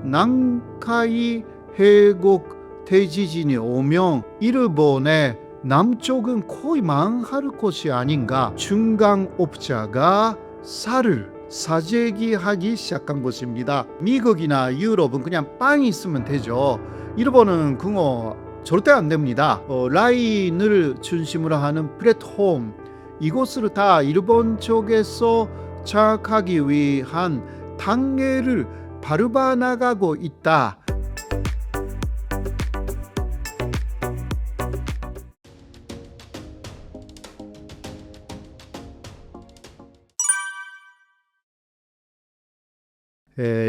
南海해국 대지진이 오면 일본의 남쪽은 거의 망할 것이 아닌가. 중간업자가 쌀을 사재기하기 시작한 것입니다. 미국이나 유럽은 그냥 빵이 있으면 되죠. 일본은 그거 절대 안 됩니다. 라인을 중심으로 하는 플랫폼, 이곳을 다 일본 쪽에서 장악하기 위한 단계를 밟아 나가고 있다.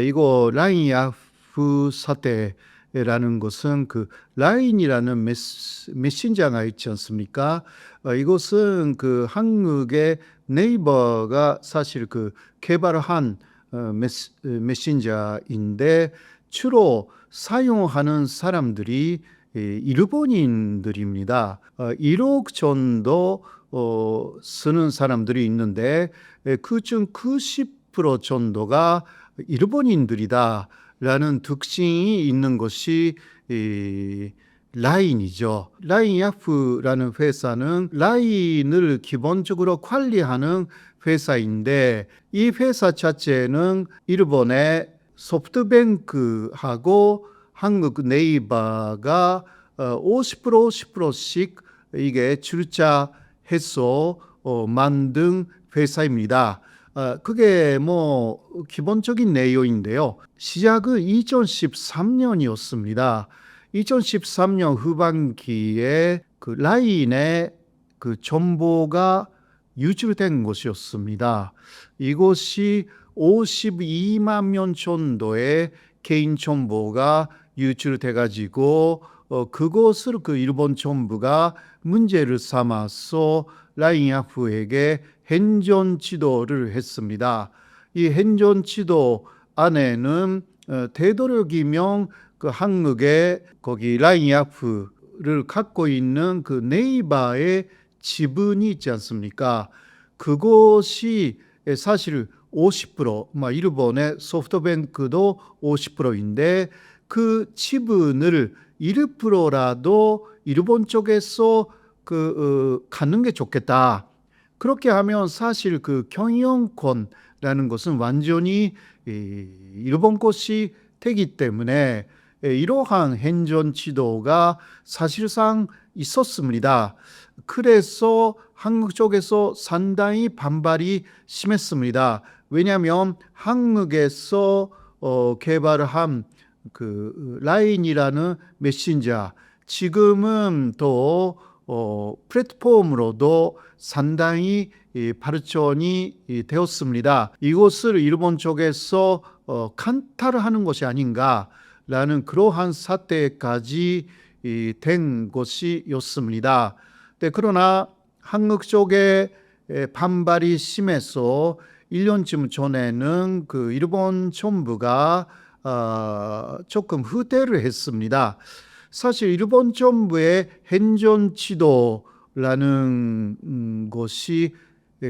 이거 라인 야후 사태라는 것은 그 라인이라는 메신저가 있지 않습니까? 이것은 그 한국의 네이버가 사실 그 개발한 메신저인데 주로 사용하는 사람들이 일본인들입니다. 1억 정도 쓰는 사람들이 있는데 그중 90% 정도가 일본인들이다라는 특징이 있는 것이 라인이죠. 라인 야프라는 회사는 라인을 기본적으로 관리하는 회사인데 이 회사 자체는 일본의 소프트뱅크하고 한국 네이버가 50% 50%씩 이게 출자해서 만든 회사입니다. 그게 뭐 기본적인 내용인데요. 시작은 2013년이었습니다. 2013년 후반기에 그 라인의 그 정보가 유출된 것이었습니다. 이것이 52만 명 정도의 개인 정보가 유출돼 가지고 그것을 그 일본 정부가 문제를 삼아서 라인 야후에게 행정 지도를 했습니다. 이 행정 지도 안에는 되도록이면 그 한국의 거기 라인 야후를 갖고 있는 그 네이버의 지분이 있지 않습니까? 그것이 사실 50%, 일본의 소프트뱅크도 50%인데 그 지분을 1%라도 일본 쪽에서 갖는 게 좋겠다. 그렇게 하면 사실 그 경영권이라는 것은 완전히 일본 것이 되기 때문에 이러한 행정 지도가 사실상 있었습니다. 그래서 한국 쪽에서 상당히 반발이 심했습니다. 왜냐하면 한국에서 개발한 그 라인이라는 메신저, 지금은 또 플랫폼으로도 상당히 발전이 되었습니다. 이것을 일본 쪽에서 강탈하는 것이 아닌가라는 그러한 사태까지 된 것이었습니다. 그러나 한국 쪽에 반발이 심해서 1년쯤 전에는 그 일본 정부가 조금 후퇴를 했습니다. 사실 일본 정부의 행정 지도라는 것이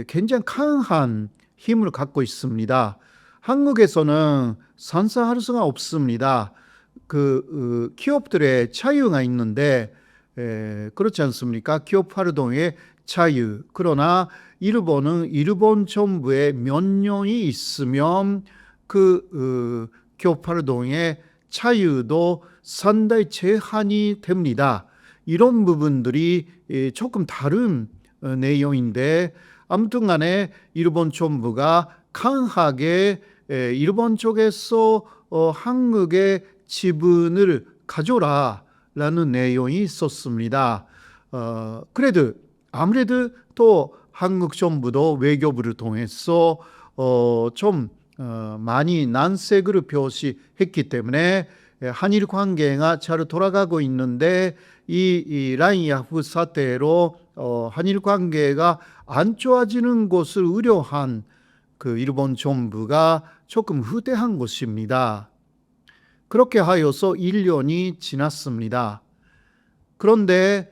굉장히 강한 힘을 갖고 있습니다. 한국에서는 상상할 수가 없습니다. 그 기업들의 자유가 있는데 그렇지 않습니까? 기업 활동의 자유. 그러나 일본은 일본 정부의 명령이 있으면 그 기업 활동의 자유도 상당히 제한이 됩니다. 이런 부분들이 조금 다른 내용인데 아무튼 간에 일본 정부가 강하게 일본 쪽에서 한국의 지분을 가져라 라는 내용이 있었습니다. 그래도 아무래도 또 한국 정부도 외교부를 통해서 좀 많이 난색을 표시했기 때문에 한일 관계가 잘 돌아가고 있는데 이 라인 야후 사태로 한일 관계가 안 좋아지는 것을 우려한 그 일본 정부가 조금 후퇴한 것입니다. 그렇게 하여서 1년이 지났습니다. 그런데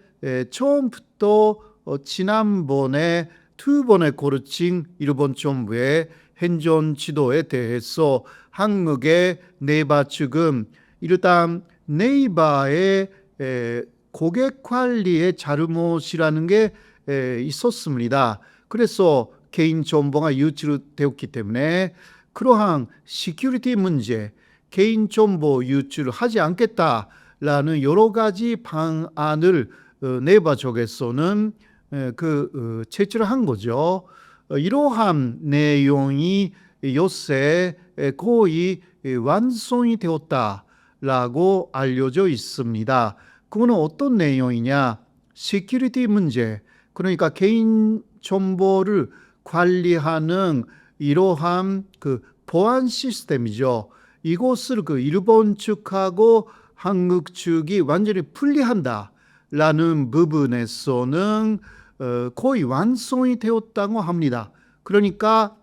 처음부터 지난번에 두 번에 걸친 일본 정부의 행정 지도에 대해서 한국의 네이버 측은 일단 네이버의 고객 관리의 잘못이라는 게 있었습니다. 그래서 개인 정보가 유출되었기 때문에 그러한 시큐리티 문제, 개인 정보 유출을 하지 않겠다라는 여러 가지 방안을 네이버 쪽에서는 제출을 한 거죠. 이러한 내용이 요새 거의 완성이 되었다라고 알려져 있습니다. 그거는 어떤 내용이냐? 시큐리티 문제, 그러니까 개인 정보를 관리하는 이러한 보안 시스템이죠. 이것을 일본 측하고 한국 측이 완전히 분리한다라는 부분에서는 거의 완성이 되었다고 합니다. 그러니까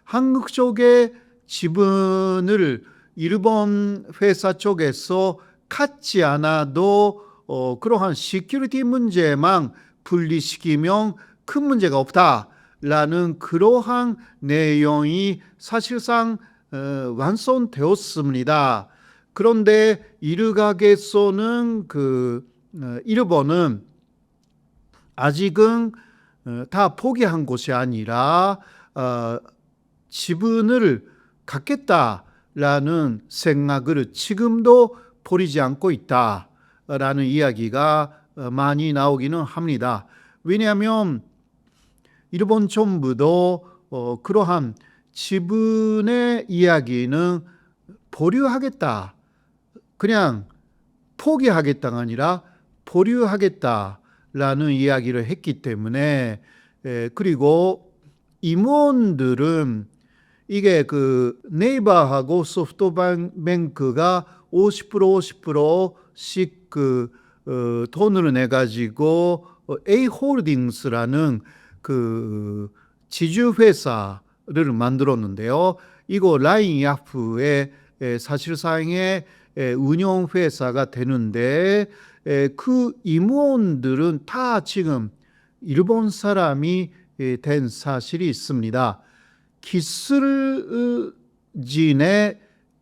한국 쪽의 지분을 일본 회사 쪽에서 갖지 않아도 그러한 시큐리티 문제만 분리시키면 큰 문제가 없다라는 그러한 내용이 사실상 완성되었습니다. 그런데 일각에서는 일본은 아직은 다 포기한 것이 아니라 지분을 갖겠다라는 생각을 지금도 버리지 않고 있다라는 이야기가 많이 나오기는 합니다. 왜냐하면 일본 정부도 그러한 지분의 이야기는 보류하겠다, 그냥 포기하겠다가 아니라 보류하겠다라는 이야기를 했기 때문에 그리고 임원들은 이게 네이버하고 소프트뱅크가 50% 50%씩 돈을 내 가지고 A홀딩스라는 지주 회사를 만들었는데요. 이거 라인 야프의 사실상의 운영 회사가 되는데 그 임원들은 다 지금 일본 사람이 된 사실이 있습니다. 기술진의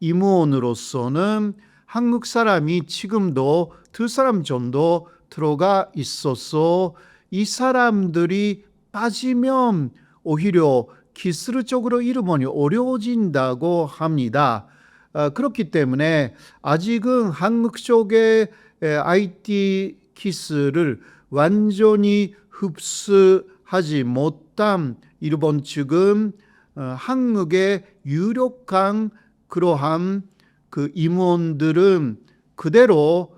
임원으로서는 한국 사람이 지금도 2사람 정도 들어가 있어서 이 사람들이 빠지면 오히려 기술적으로 일본이 어려워진다고 합니다. 그렇기 때문에 아직은 한국 쪽의 IT 기술을 완전히 흡수하지 못한 일본 측은 한국의 유력한 그러한 임원들은 그대로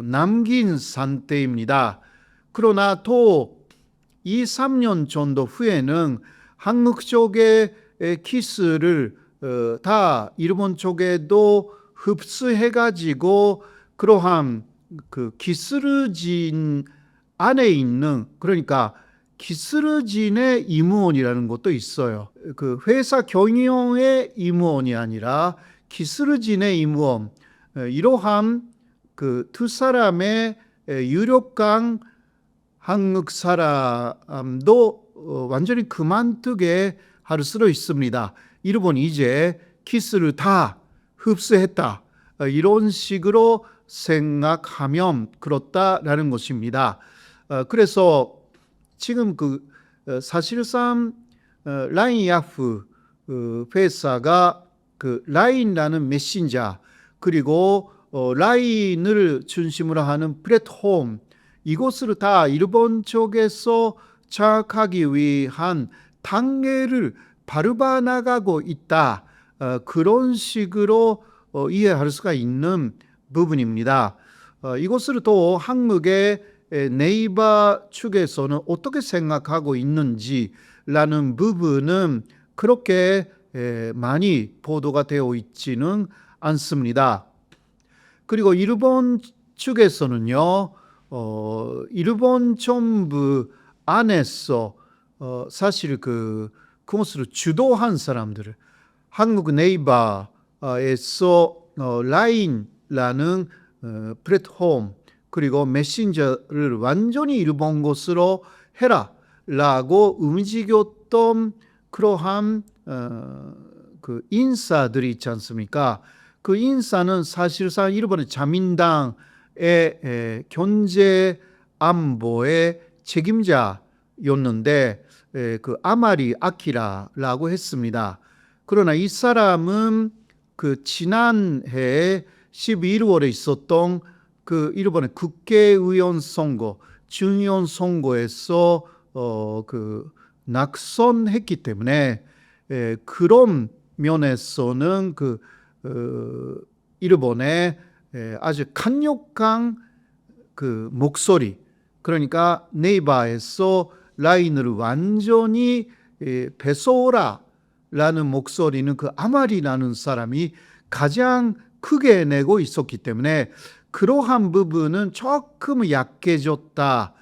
남긴 상태입니다. 그러나 또 2, 3년 정도 후에는 한국 쪽의 기술을 다 일본 쪽에도 흡수해가지고 그러한 기술진 안에 있는, 그러니까 기술진의 임원이라는 것도 있어요. 회사 경영의 임원이 아니라 기술진의 임원, 이러한 2사람의 유력한 한국 사람도 완전히 그만두게 할 수도 있습니다. 일본이 이제 기술을 다 흡수했다, 이런 식으로 생각하면 그렇다라는 것입니다. 그래서 지금 사실상 라인 야후 회사가 라인이라는 메신저, 그리고 라인을 중심으로 하는 플랫폼, 이것을 다 일본 쪽에서 장악하기 위한 단계를 밟아 나가고 있다, 그런 식으로 이해할 수가 있는 부분입니다. 이것을 또 한국의 네이버 측에서는 어떻게 생각하고 있는지라는 부분은 그렇게 많이 보도가 되어 있지는 않습니다. 그리고 일본 측에서는요, 일본 정부 안에서 사실 그것을 주도한 사람들을 한국 네이버에서 라인이라는 플랫폼, 그리고 메신저를 완전히 일본 것으로 해라라고 움직였던 그러한 그 인사들이 있지 않습니까? 그 인사는 사실상 일본의 자민당의 경제 안보의 책임자였는데 그 아마리 아키라라고 했습니다. 그러나 이 사람은 그 지난해 11월에 있었던 그 일본의 국회의원 선거, 중의원 선거에서 그 낙선했기 때문에 그런 면에서는 그 일본의 아주 강력한 그 목소리, 그러니까 네이버에서 라인을 완전히 배소라라는 목소리는 그 아마리라는 사람이 가장 크게 내고 있었기 때문에 그러한 부분은 조금 약해졌다라고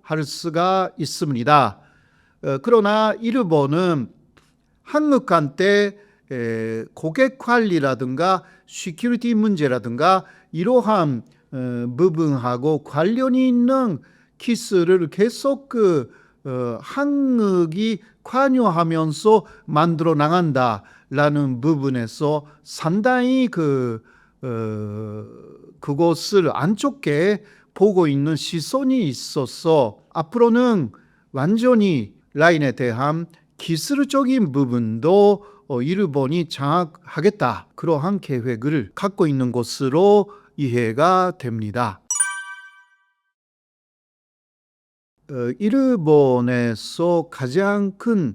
할 수가 있습니다. 그러나 일본은 한국한테 고객 관리라든가 시큐리티 문제라든가 이러한 부분하고 관련이 있는 키스를 계속 한국이 관여하면서 만들어 나간다라는 부분에서 상당히 그것을 안 좋게 보고 있는 시선이 있어서 앞으로는 완전히 라인에 대한 기술적인 부분도 일본이 장악하겠다, 그러한 계획을 갖고 있는 것으로 이해가 됩니다. 일본에서 가장 큰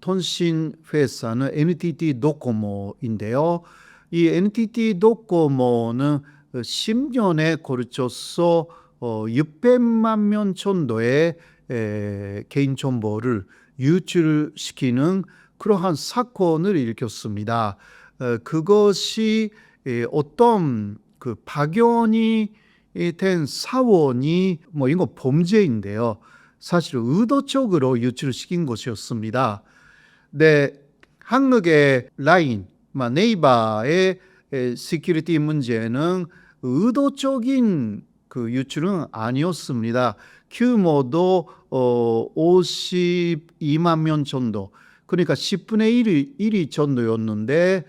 통신 회사는 NTT 도코모인데요. 이 NTT 도코모는 10년에 걸쳐서 600만 명 정도의 개인정보를 유출시키는 그러한 사건을 일으켰습니다. 그것이 어떤 그 파견이 된 사원이 이거 범죄인데요. 사실 의도적으로 유출시킨 것이었습니다. 네, 한국의 라인, 네이버의 시큐리티 문제는 의도적인 그 유출은 아니었습니다. 규모도 52만 명 정도, 그러니까 10분의 1이 정도였는데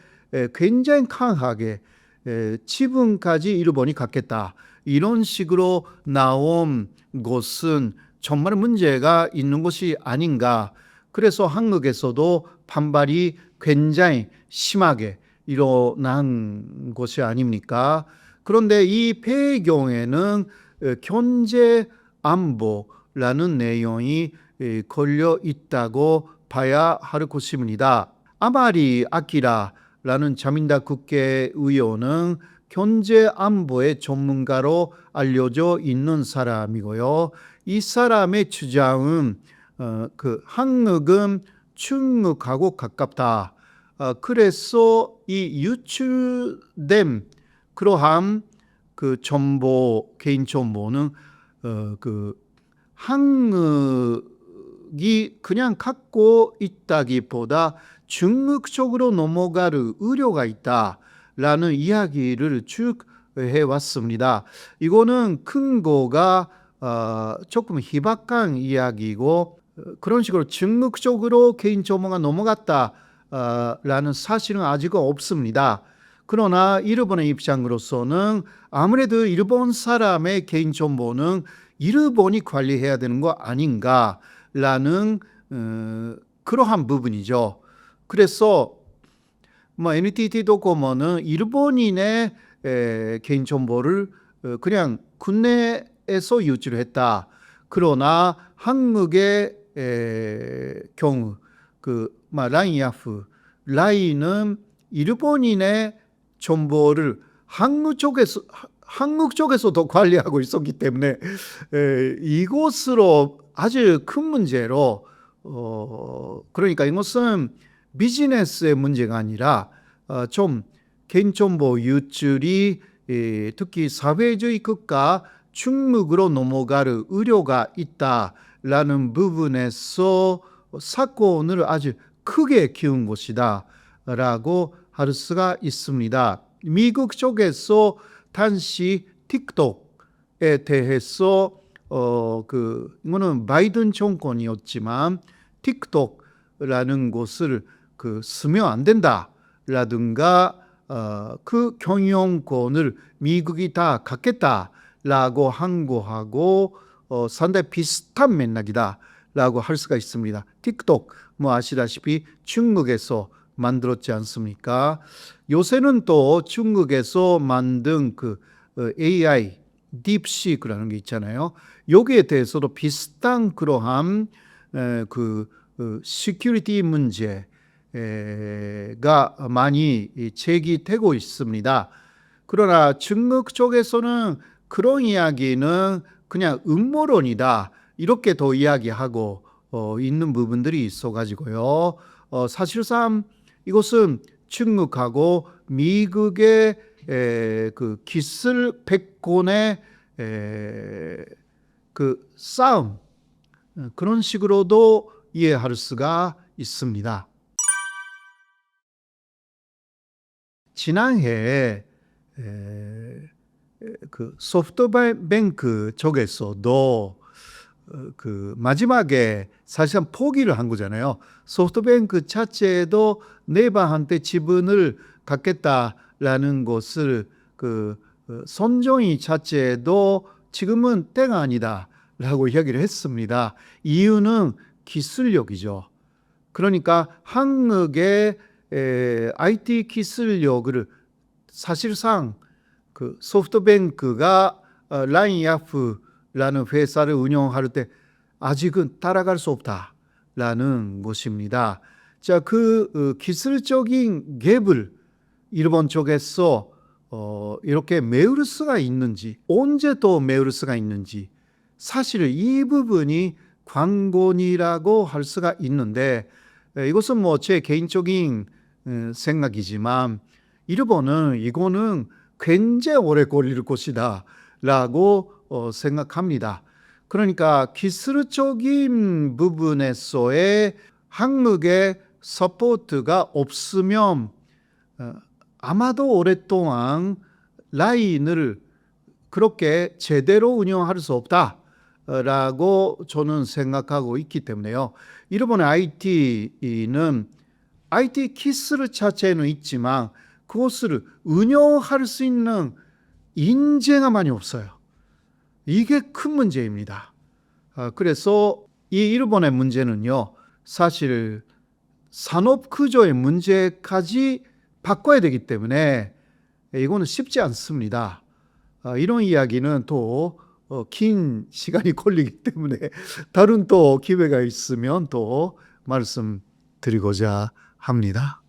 굉장히 강하게 지분까지 일본이 갖겠다, 이런 식으로 나온 것은 정말 문제가 있는 것이 아닌가. 그래서 한국에서도 반발이 굉장히 심하게 일어난 것이 아닙니까? 그런데 이 배경에는 경제 안보라는 내용이 걸려 있다고 봐야 할 것입니다. 아마리 아키라라는 자민당 국회의원은 경제 안보의 전문가로 알려져 있는 사람이고요. 이 사람의 주장은 그 한국은 중국하고 가깝다. 그래서 이 유출된 그러한 그 정보, 개인 정보는 그 한국이 그냥 갖고 있다기보다 중국 쪽으로 넘어갈 우려가 있다라는 이야기를 쭉 해왔습니다. 이거는 근거가 조금 희박한 이야기고, 그런 식으로 중국 쪽으로 개인 정보가 넘어갔다라는 사실은 아직 없습니다. 그러나 일본의 입장으로서는 아무래도 일본 사람의 개인 정보는 일본이 관리해야 되는 거 아닌가라는 그러한 부분이죠. 그래서 NTT 도코모는 일본인의 개인 정보를 그냥 국내에서 유출을 했다. 그러나 한국의 경우 라인 야후, 라인은 일본인의 정보를 한국 쪽에서도 관리하고 있었기 때문에 이것으로 아주 큰 문제로 그러니까 이것은 비즈니스의 문제가 아니라 좀 개인정보 유출이 특히 사회주의 국가 중국으로 넘어갈 우려가 있다라는 부분에서 사건을 아주 크게 키운 것이다 라고 할 수가 있습니다. 미국 쪽에서 당시 틱톡에 대해서 이거는 바이든 정권이었지만 틱톡 라는 것을 쓰면 안 된다라든가 그 경영권을 미국이 다 갖겠다라고 한 거하고 상당히 비슷한 맥락이다라고 할 수가 있습니다. 틱톡 아시다시피 중국에서 만들었지 않습니까? 요새는 또 중국에서 만든 AI 딥시크라는 게 있잖아요. 여기에 대해서도 비슷한 그러한 시큐리티 문제가 많이 제기되고 있습니다. 그러나 중국 쪽에서는 그런 이야기는 그냥 음모론이다 이렇게 더 이야기하고 있는 부분들이 있어가지고요. 사실상 이것은 중국하고 미국의 기술 패권의 싸움 그런 식으로도 이해할 수가 있습니다. 지난해 소프트뱅크 쪽에서도 마지막에 사실상 포기를 한 거잖아요. 소프트뱅크 자체도 네바한테 지분을 갖겠다라는 것을 손정희 자체도 지금은 때가 아니다라고 이야기를 했습니다. 이유는 기술력이죠. 그러니까 한국의 IT 기술력을 사실상 소프트뱅크가 라인야프라는 회사를 운영할 때 아직은 따라갈 수 없다라는 것입니다. 자, 기술적인 갭을 일본 쪽에서 이렇게 메울 수가 있는지, 언제 또 메울 수가 있는지, 사실 이 부분이 관건이라고 할 수가 있는데, 이것은 제 개인적인 생각이지만 일본은 이거는 굉장히 오래 걸릴 것이다 라고 생각합니다. 그러니까 기술적인 부분에서의 한국의 서포트가 없으면 아마도 오랫동안 라인을 그렇게 제대로 운영할 수 없다라고 저는 생각하고 있기 때문에요. 일본의 IT는 IT 기술 자체는 있지만 그것을 운영할 수 있는 인재가 많이 없어요. 이게 큰 문제입니다. 그래서 이 일본의 문제는요, 사실 산업 구조의 문제까지 바꿔야 되기 때문에 이거는 쉽지 않습니다. 이런 이야기는 또 긴 시간이 걸리기 때문에 다른 또 기회가 있으면 또 말씀드리고자 합니다.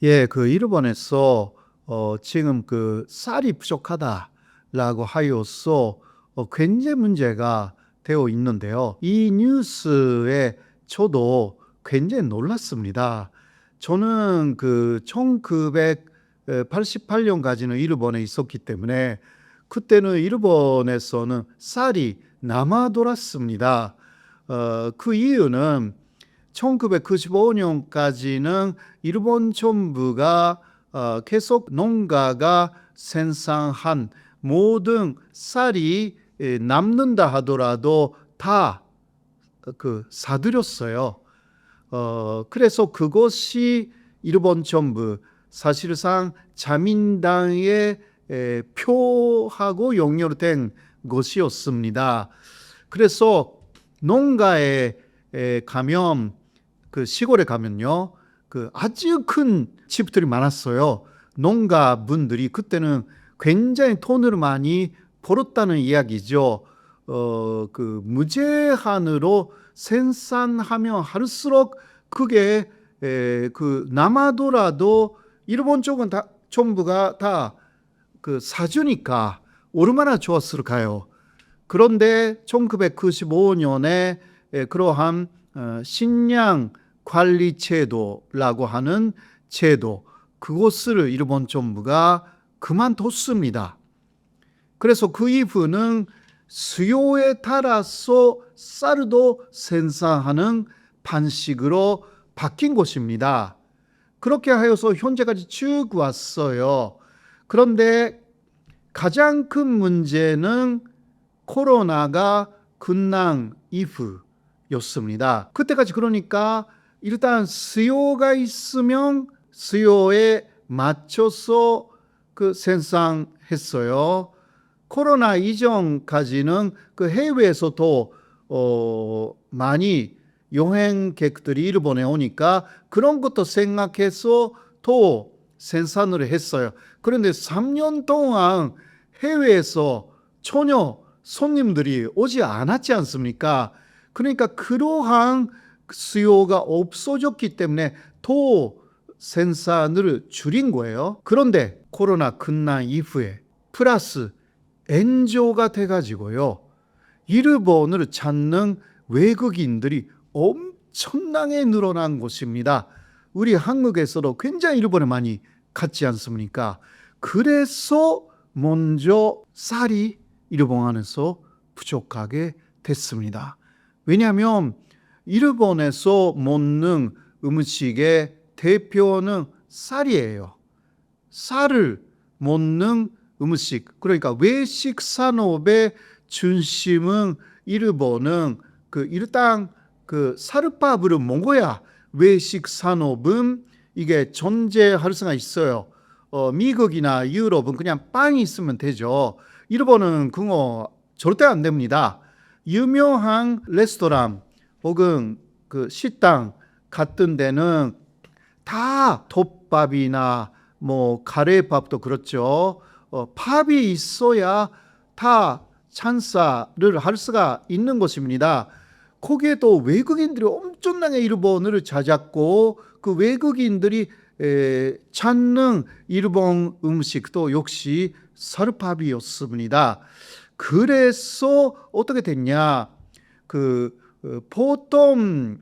예, 일본에서 지금 쌀이 부족하다라고 하여서 굉장히 문제가 되어 있는데요. 이 뉴스에 저도 굉장히 놀랐습니다. 저는 1988년까지는 일본에 있었기 때문에 그때는 일본에서는 쌀이 남아 돌았습니다. 그 이유는 1995년까지는 일본 정부가 계속 농가가 생산한 모든 쌀이 남는다 하더라도 다 사들였어요. 그래서 그것이 일본 정부 사실상 자민당의 표하고 연결된 것이었습니다. 그래서 농가에 가면 시골에 가면요, 아주 큰 집들이 많았어요. 농가분들이 그때는 굉장히 돈을 많이 벌었다는 이야기죠. 무제한으로 생산하면 할수록 그게 남아도라도 일본 쪽은 다 정부가 다 사주니까 얼마나 좋았을까요? 그런데 1995년에 그러한 식량 관리 제도라고 하는 제도, 그것을 일본 정부가 그만뒀습니다. 그래서 그 이후는 수요에 따라서 쌀도 생산하는 방식으로 바뀐 것입니다. 그렇게 하여서 현재까지 쭉 왔어요. 그런데 가장 큰 문제는 코로나가 끝난 이후 였습니다. 그때까지 그러니까 일단 수요가 있으면 수요에 맞춰서 그 생산했어요. 코로나 이전까지는 그 해외에서도 많이 여행객들이 일본에 오니까 그런 것도 생각해서 또 생산을 했어요. 그런데 3년 동안 해외에서 전혀 손님들이 오지 않았지 않습니까? 그러니까 그러한 수요가 없어졌기 때문에 더 생산을 줄인 거예요. 그런데 코로나 끝난 이후에 플러스 엔조가 돼가지고요. 일본을 찾는 외국인들이 엄청나게 늘어난 곳입니다. 우리 한국에서도 굉장히 일본에 많이 갔지 않습니까? 그래서 먼저 쌀이 일본 안에서 부족하게 됐습니다. 왜냐하면 일본에서 먹는 음식의 대표는 쌀이에요. 쌀을 먹는 음식, 그러니까 외식 산업의 중심은 일본은 일단 쌀밥을 먹어야 외식 산업은 이게 존재할 수가 있어요. 미국이나 유럽은 그냥 빵이 있으면 되죠. 일본은 그거 절대 안 됩니다. 유명한 레스토랑 혹은 식당 같은 데는 다 덮밥이나 뭐 카레밥도 그렇죠. 밥이 있어야 다 찬사를 할 수가 있는 것입니다. 거기에도 외국인들이 엄청나게 일본을 찾았고 그 외국인들이 찾는 일본 음식도 역시 쌀밥이었습니다. 그래서 어떻게 됐냐? 보통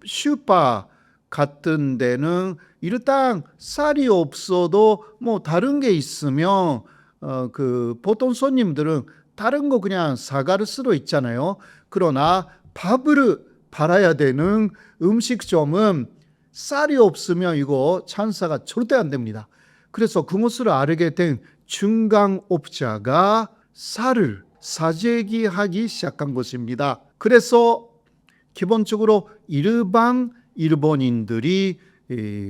슈퍼 같은 데는 일단 쌀이 없어도 뭐 다른 게 있으면 보통 손님들은 다른 거 그냥 사갈 수도 있잖아요. 그러나 밥을 팔아야 되는 음식점은 쌀이 없으면 이거 찬사가 절대 안 됩니다. 그래서 그것을 알게 된 중간업자가 쌀을 사재기하기 시작한 것입니다. 그래서 기본적으로 일반 일본인들이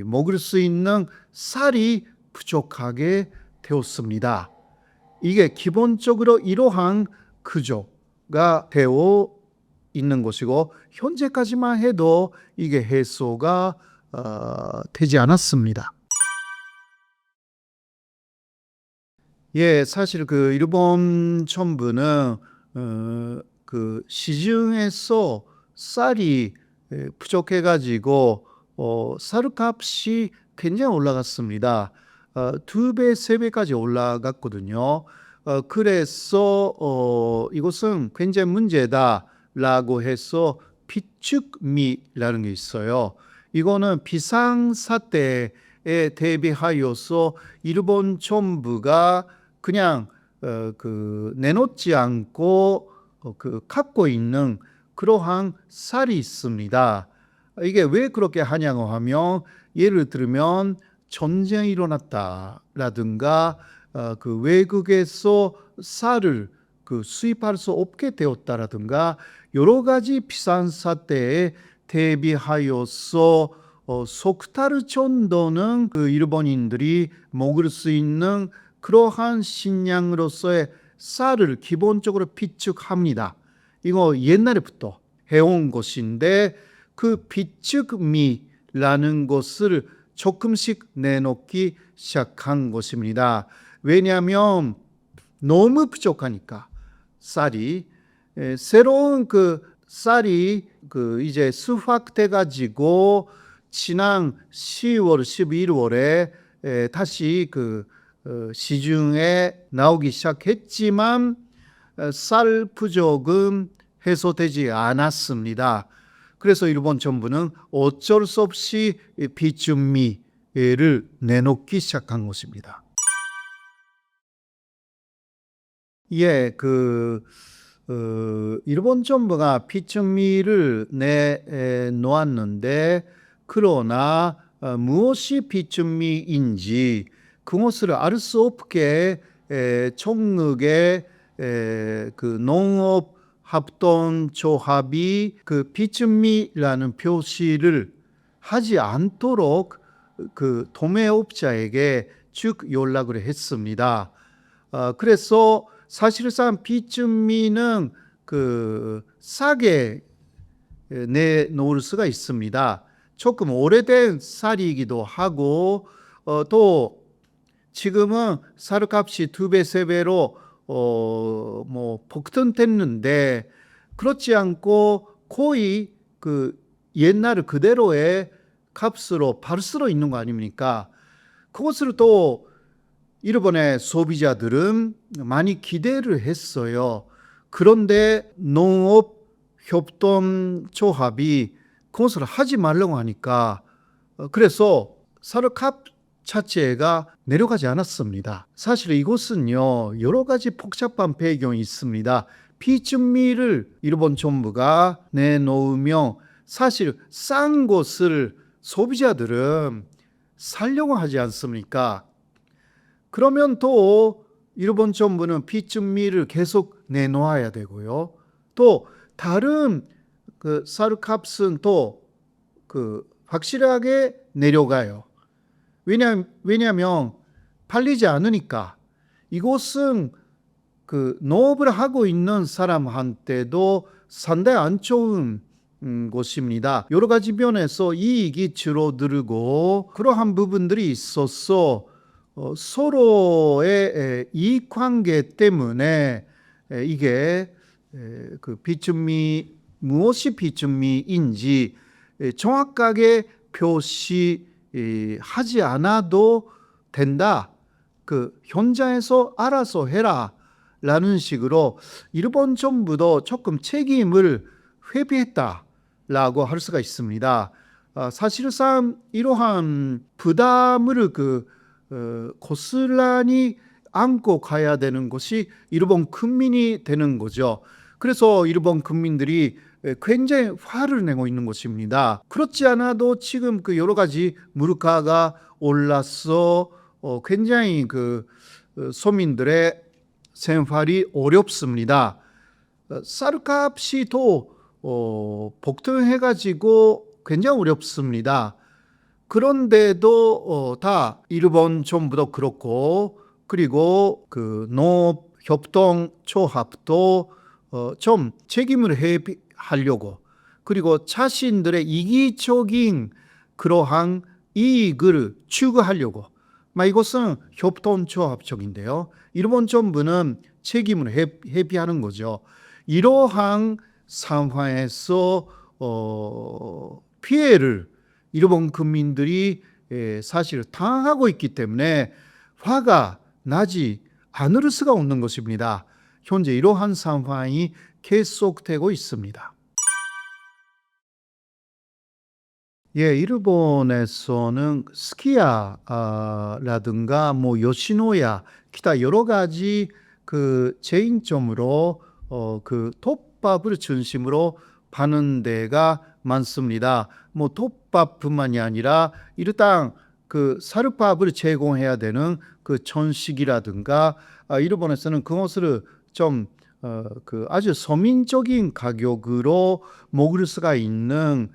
먹을 수 있는 쌀이 부족하게 되었습니다. 이게 기본적으로 이러한 구조가 되어 있는 것이고 현재까지만 해도 이게 해소가 되지 않았습니다. 예, 사실 일본 정부는 시중에서 쌀이 부족해가지고 쌀값이 굉장히 올라갔습니다. 2배, 3배까지 올라갔거든요. 그래서 이것은 굉장히 문제다라고 해서 비축미라는 게 있어요. 이거는 비상사태에 대비하여서 일본 정부가 그냥 내놓지 않고 갖고 있는 그러한 쌀이 있습니다. 이게 왜 그렇게 하냐고 하면 예를 들면 전쟁이 일어났다라든가 외국에서 쌀을 수입할 수 없게 되었다라든가 여러 가지 비상사태에 대비하여서 석 달 정도는 일본인들이 먹을 수 있는 그러한 식량으로서의 쌀을 기본적으로 비축합니다. 이거 옛날부터 해온 것인데 그 비축미라는 것을 조금씩 내놓기 시작한 것입니다. 왜냐하면 너무 부족하니까 쌀이 새로운 쌀이 이제 수확돼 가지고 지난 10월, 11월에 다시 시중에 나오기 시작했지만 쌀 부족은 해소되지 않았습니다. 그래서 일본 정부는 어쩔 수 없이 비축미를 내놓기 시작한 것입니다. 예, 일본 정부가 비축미를 내놓았는데 그러나 무엇이 비축미인지 그것을 알 수 없게 전국의 농업 합동조합이 그 비준미라는 표시를 하지 않도록 그 도매업자에게 쭉 연락을 했습니다. 그래서 사실상 비준미는 그 싸게 내놓을 수가 있습니다. 조금 오래된 쌀이기도 하고 또 지금은 쌀값이 2배, 3배로 뭐 폭등됐는데 그렇지 않고 거의 그 옛날 그대로의 값으로 팔 수도 있는 거 아닙니까? 그것을 또 일본의 소비자들은 많이 기대를 했어요. 그런데 농업협동조합이 그것을 하지 말라고 하니까 그래서 쌀값 자체가 내려가지 않았습니다. 사실 이곳은요 여러 가지 복잡한 배경이 있습니다. 비준미를 일본 정부가 내놓으면 사실 싼 것을 소비자들은 살려고 하지 않습니까? 그러면 또 일본 정부는 비준미를 계속 내놓아야 되고요. 또 다른 그 쌀값은 또 그 확실하게 내려가요. 왜냐하면 팔리지 않으니까. 이곳은 그 농업을 하고 있는 사람한테도 상당히 안 좋은 곳입니다. 여러 가지 면에서 이익이 줄어들고 그러한 부분들이 있어서 서로의 이익 관계 때문에 이게 그 비준미 무엇이 비준미인지 정확하게 표시하지 않아도 된다. 그 현장에서 알아서 해라라는 식으로 일본 정부도 조금 책임을 회피했다라고 할 수가 있습니다. 사실상 이러한 부담을 고스란히 안고 가야 되는 것이 일본 국민이 되는 거죠. 그래서 일본 국민들이 굉장히 화를 내고 있는 것입니다. 그렇지 않아도 지금 그 여러 가지 물가가 올라서 굉장히 그 서민들의 생활이 어렵습니다. 쌀값이 또 폭등해가지고 굉장히 어렵습니다. 그런데도 다 일본 정부도 그렇고 그리고 그 농업협동조합도 좀 책임을 회피하려고 그리고 자신들의 이기적인 그러한 이익을 추구하려고 이것은 협동조합적인데요. 일본 정부는 책임을 회피하는 거죠. 이러한 상황에서 피해를 일본 국민들이 사실 당하고 있기 때문에 화가 나지 않을 수가 없는 것입니다. 현재 이러한 상황이 계속되고 있습니다. 일본에서는 스키야라든가 뭐 요시노야 기타 여러 가지 그 체인점으로 그 톱밥을 중심으로 파는 데가 많습니다. 뭐 톱밥뿐만이 아니라 일단 그 쌀밥을 제공해야 되는 그 전식이라든가 일본에서는 그것을 좀 그 아주 서민적인 가격으로 먹을 수가 있는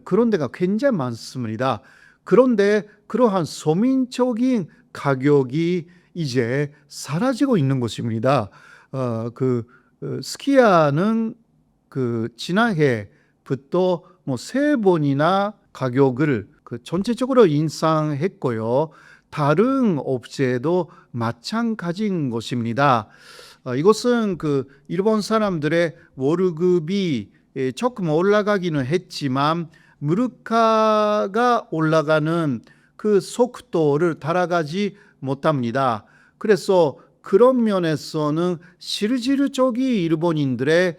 그런 데가 굉장히 많습니다. 그런데 그러한 서민적인 가격이 이제 사라지고 있는 것입니다. 스키야는 그 지난해부터 뭐 3번이나 가격을 전체적으로 인상했고요. 다른 업체도 마찬가지인 것입니다. 이것은 그 일본 사람들의 월급이 조금 올라가기는 했지만 물가가 올라가는 그 속도를 따라가지 못합니다. 그래서 그런 면에서는 실질적인 일본인들의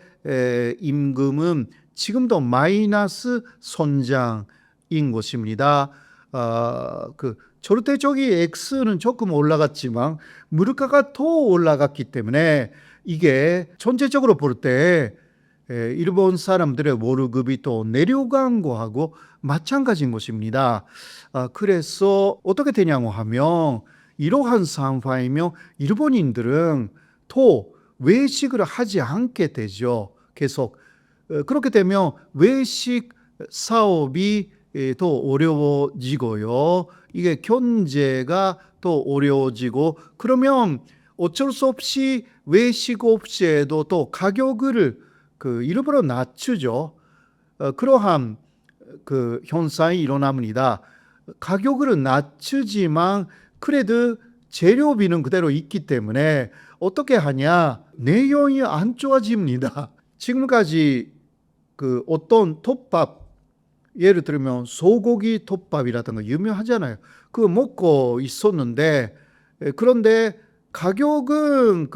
임금은 지금도 마이너스 성장인 것입니다. 그 절대적인 X는 조금 올라갔지만 물가가 더 올라갔기 때문에 이게 전체적으로 볼 때 일본 사람들의 월급이 또 내려간 거하고 마찬가지인 것입니다. 그래서 어떻게 되냐고 하면 이러한 상황이면 일본인들은 또 외식을 하지 않게 되죠. 계속. 그렇게 되면 외식 사업이 더 어려워지고요. 이게 경제가 더 어려워지고, 그러면 어쩔 수 없이 외식업체도 또 가격을 일부러 낮추죠. 그러한 현상이 일어납니다. 가격을 낮추지만 그래도 재료비는 그대로 있기 때문에 어떻게 하냐? 내용이 안 좋아집니다. 지금까지 어떤 톱밥, 예를 들면 소고기 톱밥이라든가 유명하잖아요. 그거 먹고 있었는데, 그런데 가격은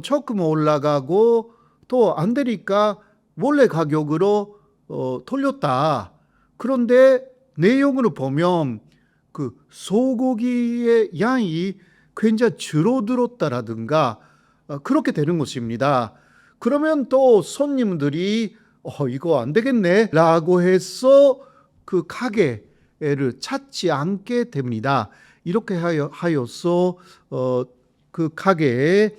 조금 올라가고 또 안 되니까 원래 가격으로 돌렸다. 그런데 내용으로 보면 소고기의 양이 굉장히 줄어들었다라든가 그렇게 되는 것입니다. 그러면 또 손님들이 이거 안 되겠네 라고 해서 가게를 찾지 않게 됩니다. 이렇게 하여서 가게에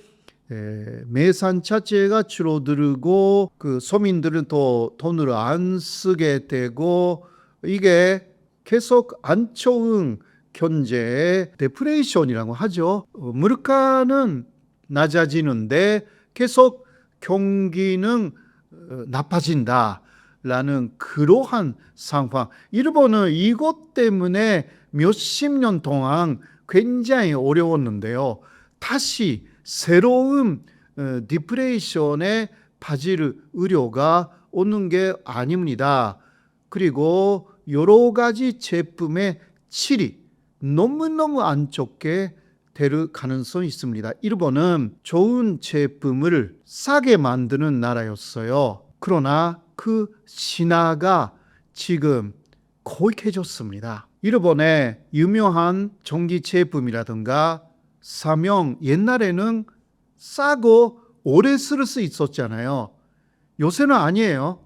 매산 자체가 줄어들고 서민들은 또 돈을 안 쓰게 되고, 이게 계속 안 좋은 경제의 데프레이션이라고 하죠. 물가는 낮아지는데 계속 경기는 나빠진다라는 그러한 상황. 일본은 이것 때문에 몇십 년 동안 굉장히 어려웠는데요. 다시 새로운 디프레이션에 빠질 우려가 오는 게 아닙니다. 그리고 여러 가지 제품의 질이 너무너무 안 좋게 될 가능성이 있습니다. 일본은 좋은 제품을 싸게 만드는 나라였어요. 그러나 그 신화가 지금 고익해졌습니다. 일본의 유명한 전기 제품이라든가 사명, 옛날에는 싸고 오래 쓸 수 있었잖아요. 요새는 아니에요.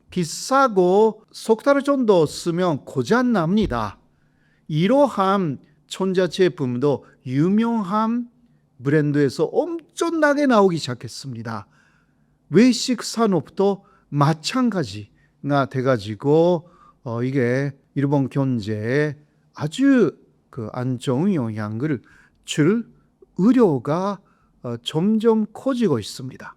비싸고 석 달 정도 쓰면 고장 납니다. 이러한 전자제품도 유명한 브랜드에서 엄청나게 나오기 시작했습니다. 외식 산업도 마찬가지가 돼가지고 이게 일본 경제에 아주 안 좋은 영향을 줄 우려가 점점 커지고 있습니다.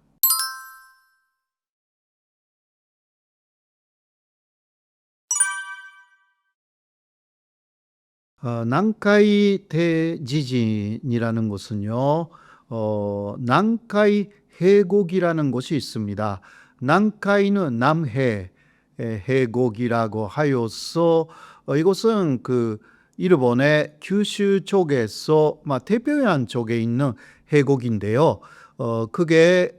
난카이 대지진이라는 것은요, 난카이 해곡이라는 곳이 있습니다. 난카이는 남해 해곡이라고 하여서 이곳은 일본의 규슈 쪽에서 태평양 쪽에 있는 해곡인데요. 그게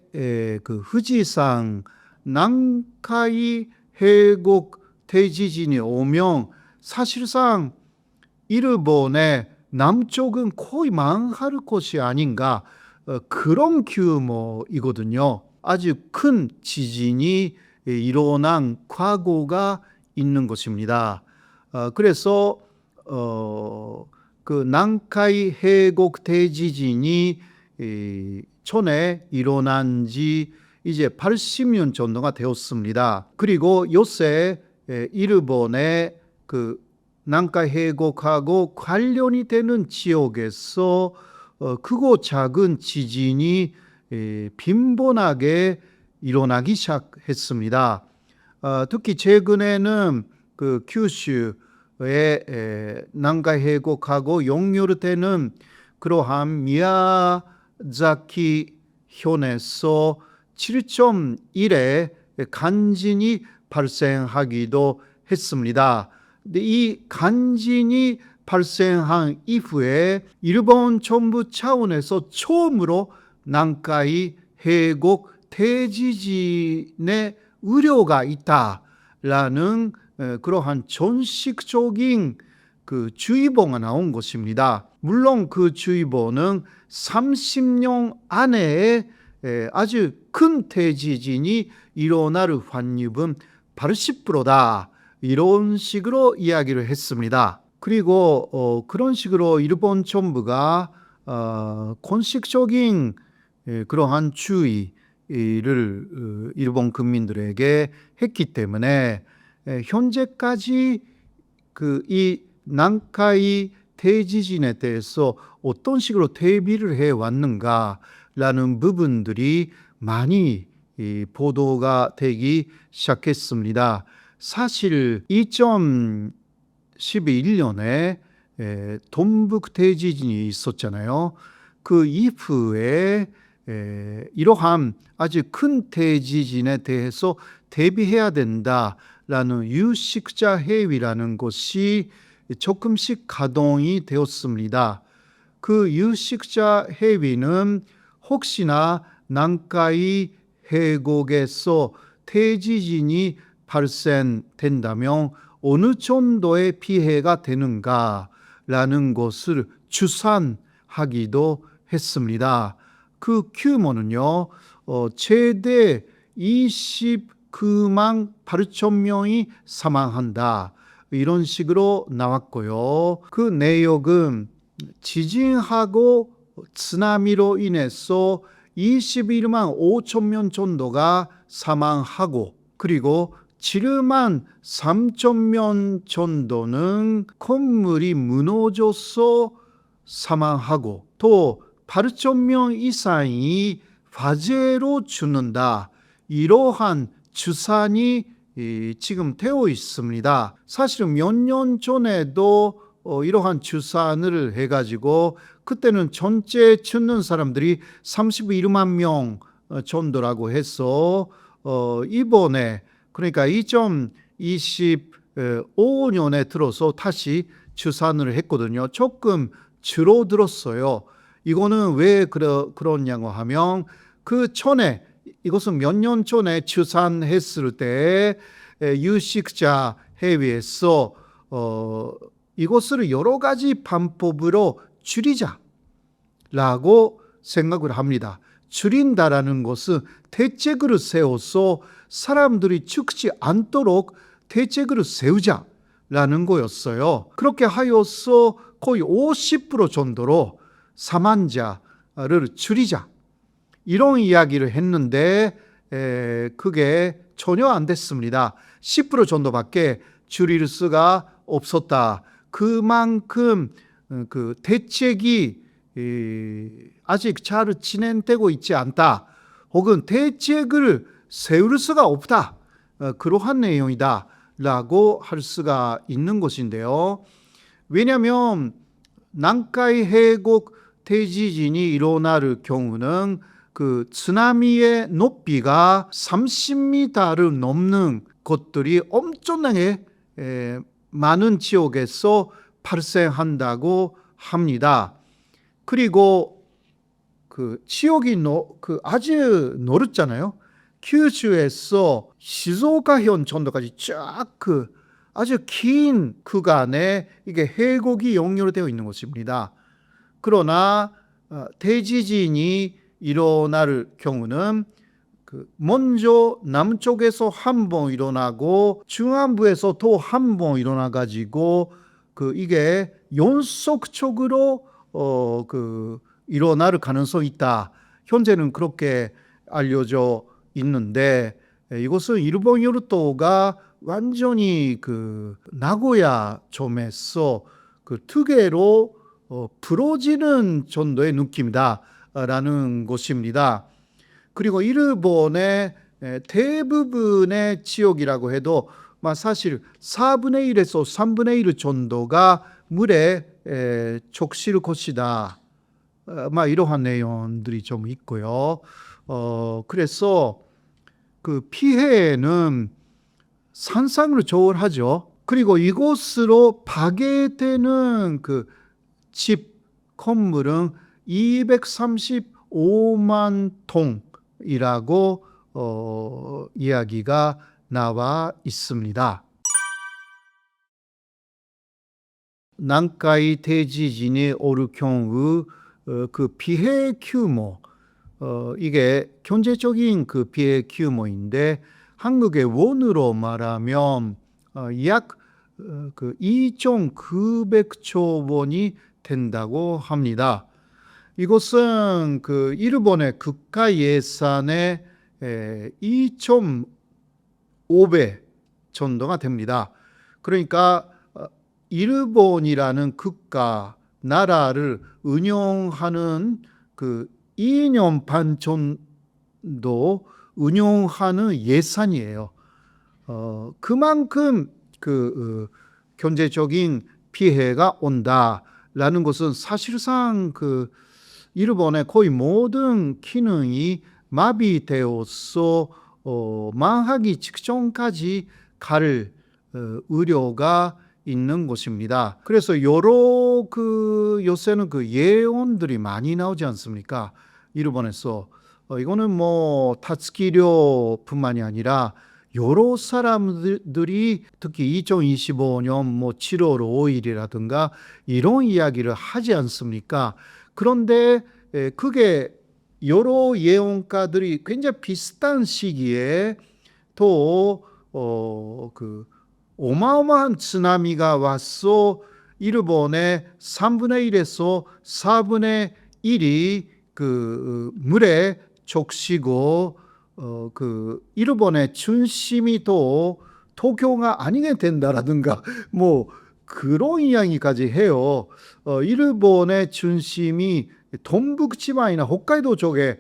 후지산 난카이 해곡 대지진이 오면 사실상 일본의 남쪽은 거의 망할 것이 아닌가, 그런 규모이거든요. 아주 큰 지진이 일어난 과거가 있는 것입니다. 그래서 난카이 해곡 대지진이 전에 일어난 지 이제 80년 정도가 되었습니다. 그리고 요새 일본의 난카이 해곡하고 관련이 되는 지역에서 크고 작은 지진이 빈번하게 일어나기 시작했습니다. 특히 최근에는 규슈의 난카이 해곡하고 연결되는 그러한 미야자키 현에서 7.1의 간진이 발생하기도 했습니다. 근데 이 간진이 발생한 이후에 일본 정부 차원에서 처음으로 난카이 해곡 대지진의 우려가 있다라는 그러한 전식적인 주의보가 나온 것입니다. 물론 그 주의보는 30년 안에 아주 큰 대지진이 일어날 확률은 80%다. 이런 식으로 이야기를 했습니다. 그리고 그런 식으로 일본 정부가 공식적인 그러한 주의, 일본 국민들에게 했기 때문에 현재까지 이 난카이 대지진에 대해서 어떤 식으로 대비를 해왔는가라는 부분들이 많이 보도가 되기 시작했습니다. 사실 2011년에 동북 대지진이 있었잖아요. 그 이후에 이러한 아주 큰 대지진에 대해서 대비해야 된다라는 유식자 회의라는 것이 조금씩 가동이 되었습니다. 그 유식자 회의는 혹시나 난카이 해곡에서 대지진이 발생된다면 어느 정도의 피해가 되는가라는 것을 추산하기도 했습니다. 그 규모는요, 최대 29만 8천 명이 사망한다. 이런 식으로 나왔고요. 그 내용은 지진하고 쓰나미로 인해서 21만 5천 명 정도가 사망하고, 그리고 7만 3천 명 정도는 건물이 무너져서 사망하고, 또 8천 명 이상이 화재로 죽는다. 이러한 추산이 지금 되어 있습니다. 사실은 몇 년 전에도 이러한 추산을 해가지고 그때는 전체 죽는 사람들이 31만 명 정도라고 해서 이번에, 그러니까 2025년에 들어서 다시 추산을 했거든요. 조금 줄어들었어요. 이거는 왜 그러냐고 하면 그 전에, 이것은 몇 년 전에 추산했을 때 유식자 회의에서 이것을 여러 가지 방법으로 줄이자라고 생각을 합니다. 줄인다라는 것은 대책을 세워서 사람들이 죽지 않도록 대책을 세우자라는 거였어요. 그렇게 하여서 거의 50% 정도로 사망자를 줄이자, 이런 이야기를 했는데 그게 전혀 안 됐습니다. 10% 정도밖에 줄일 수가 없었다. 그만큼 그 대책이 아직 잘 진행되고 있지 않다. 혹은 대책을 세울 수가 없다. 그러한 내용이다 라고 할 수가 있는 것인데요. 왜냐하면 난카이 해곡 대지진이 일어날 경우는 그 쓰나미의 높이가 30m를 넘는 것들이 엄청나게 많은 지역에서 발생한다고 합니다. 그리고 그 지역이 아주 넓잖아요. 규슈에서 시즈오카현 정도까지 쫙 아주 긴 구간에 이게 해곡이 연결되어 있는 것입니다. 그러나 대지진이 일어날 경우는 먼저 남쪽에서 한 번 일어나고 중안부에서 또 한 번 일어나 가지고 이게 연속적으로 일어날 가능성이 있다. 현재는 그렇게 알려져 있는데, 이것은 일본 요르도가 완전히 나고야 점에서 투게로 부러지는 정도의 느낌이다라는 것입니다. 그리고 일본의 대부분의 지역이라고 해도 사실 4분의 1에서 3분의 1 정도가 물에 적실 것이다. 이러한 내용들이 좀 있고요. 그래서 그 피해는 상상을 초월하죠. 그리고 이곳으로 파괴되는 집 건물은 235만 통이라고 이야기가 나와 있습니다. 난카이 대지진이 올 경우 그 피해 규모, 이게 경제적인 피해 규모인데 한국의 원으로 말하면 약 2,900조 원이 된다고 합니다. 이것은 일본의 국가 예산의 2.5배 정도가 됩니다. 그러니까 일본이라는 국가, 나라를 운영하는 그 2년 반 정도 운영하는 예산이에요. 그만큼 경제적인 피해가 온다라는 것은 사실상 일본의 거의 모든 기능이 마비되어서 망하기 직전까지 갈 우려가 있는 것입니다. 그래서 여러 요새는 예언들이 많이 나오지 않습니까? 일본에서 이거는 뭐 타츠키료뿐만이 아니라 여러 사람들이 특히 2025년 7월 5일이라든가 이런 이야기를 하지 않습니까? 그런데 그게 여러 예언가들이 굉장히 비슷한 시기에 또 어마어마한 쓰나미가 와서 일본의 3분의 1에서 4분의 1이 물에 적시고 일본의 중심이 또 도쿄가 아니게 된다라든가 뭐 그런 이야기까지 해요. 일본의 중심이 동북지방이나 홋카이도 쪽에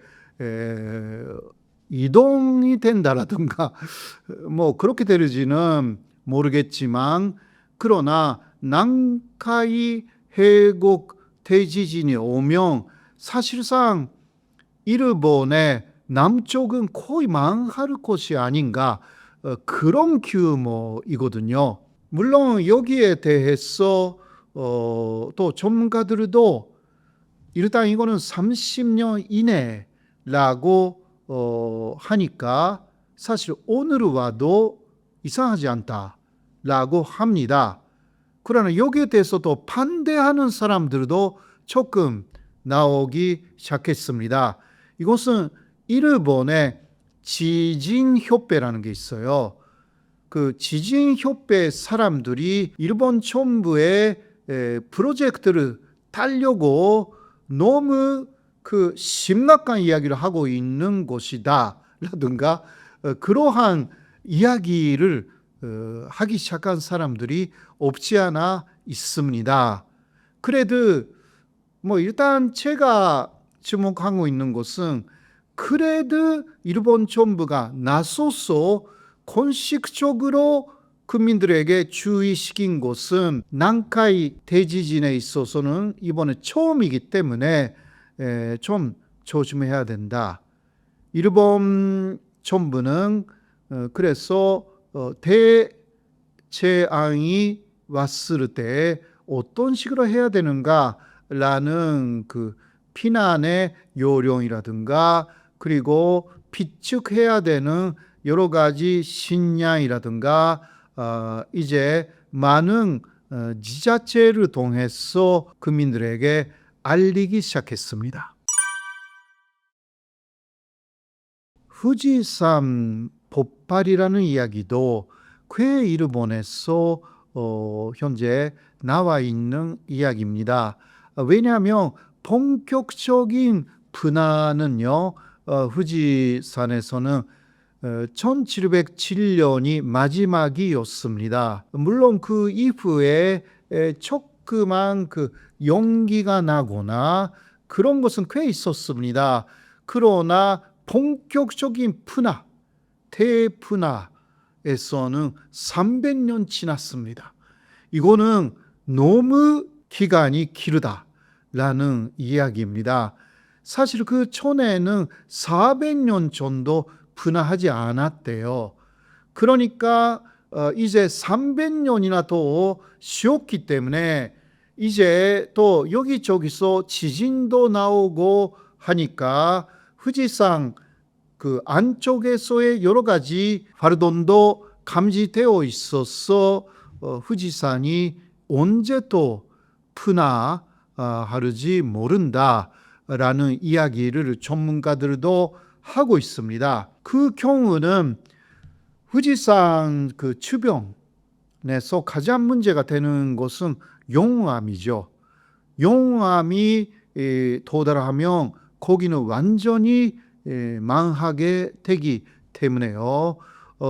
이동이 된다라든가 뭐 그렇게 되는지는 모르겠지만, 그러나 난카이 해곡 대지진이 오면 사실상 일본의 남쪽은 거의 망할 것이 아닌가, 그런 규모이거든요. 물론 여기에 대해서 또 전문가들도 일단 이거는 30년 이내라고 하니까 사실 오늘 와도 이상하지 않다라고 합니다. 그러나 여기에 대해서도 반대하는 사람들도 조금 나오기 시작했습니다. 이것은 일본의 지진협회라는 게 있어요. 그 지진협회 사람들이 일본 정부의 프로젝트를 따려고 너무 심각한 이야기를 하고 있는 것이다 라든가 그러한 이야기를 하기 시작한 사람들이 없지 않아 있습니다. 그래도 뭐 일단 제가 주목하고 있는 것은 그래도 일본 정부가 나서서 공식적으로 국민들에게 주의시킨 것은 난카이 대지진에 있어서는 이번에 처음이기 때문에 좀 조심해야 된다. 일본 정부는 그래서 대재앙이 왔을 때 어떤 식으로 해야 되는가라는 피난의 요령이라든가 그리고 비축해야 되는 여러 가지 식량이라든가 이제 많은 지자체를 통해서 국민들에게 알리기 시작했습니다. 후지산 폭발이라는 이야기도 꽤 일본에서 현재 나와 있는 이야기입니다. 왜냐하면 본격적인 분화는요, 후지산에서는 1707년이 마지막이었습니다. 물론 그 이후에 조그만 연기가 나거나 그런 것은 꽤 있었습니다. 그러나 본격적인 분화, 대분화에서는 300년 지났습니다. 이거는 너무 기간이 길다라는 이야기입니다. 사실 그 전에는 400년 정도 분화하지 않았대요. 그러니까 이제 300년이나 더 쉬었기 때문에 이제 또 여기저기서 지진도 나오고 하니까 후지산 안쪽에서의 여러 가지 활동도 감지되어 있어서 후지산이 언제 또 분화할지 모른다라는 이야기를 전문가들도 하고 있습니다. 그 경우는 후지산 주변에서 가장 문제가 되는 것은 용암이죠. 용암이 도달하면 거기는 완전히 망하게 되기 때문에요.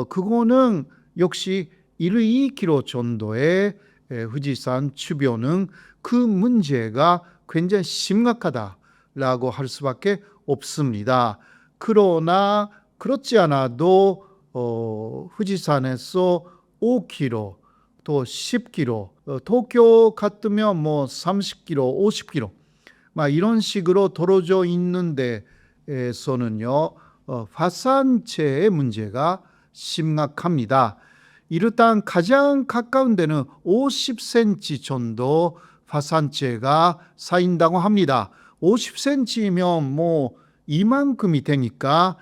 그거는 역시 1, 2km 정도의富士山 주변은 그 문제가 굉장히 심각하다라고 할 수밖에 없습니다. 그러나 그렇지 않아도富士山에서 5km 또 10km, 도쿄 같으면 뭐 30km, 50km 막 이런 식으로 떨어져 있는 데에서는요, 화산재의 문제가 심각합니다. 일단 가장 가까운 데는 50cm 정도 화산재가 쌓인다고 합니다. 50cm면 뭐 이만큼이 되니까